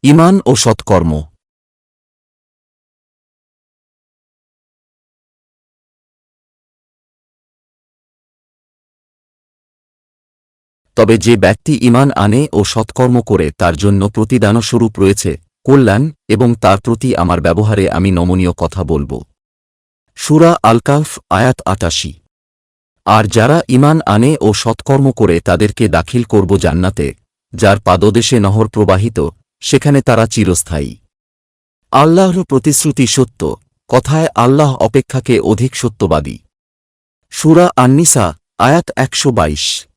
ঈমান ও সৎকর্ম। তবে যে ব্যক্তি ঈমান আনে ও সৎকর্ম করে তার জন্য প্রতিদানস্বরূপ রয়েছে কল্যাণ, এবং তার প্রতি আমার ব্যবহারে আমি নমনীয় কথা বলব। সূরা আল কাহফ আয়াত ৮৮। আর যারা ঈমান আনে ও সৎকর্ম করে তাদেরকে দাখিল করব জান্নাতে, যার পাদদেশে নহর প্রবাহিত, সেখানে তারা চিরস্থায়ী। আল্লাহর প্রতিশ্রুতি সত্য, কথায় আল্লাহ অপেক্ষাকে অধিক সত্যবাদী। সূরা আন-নিসা আয়াত ১২২।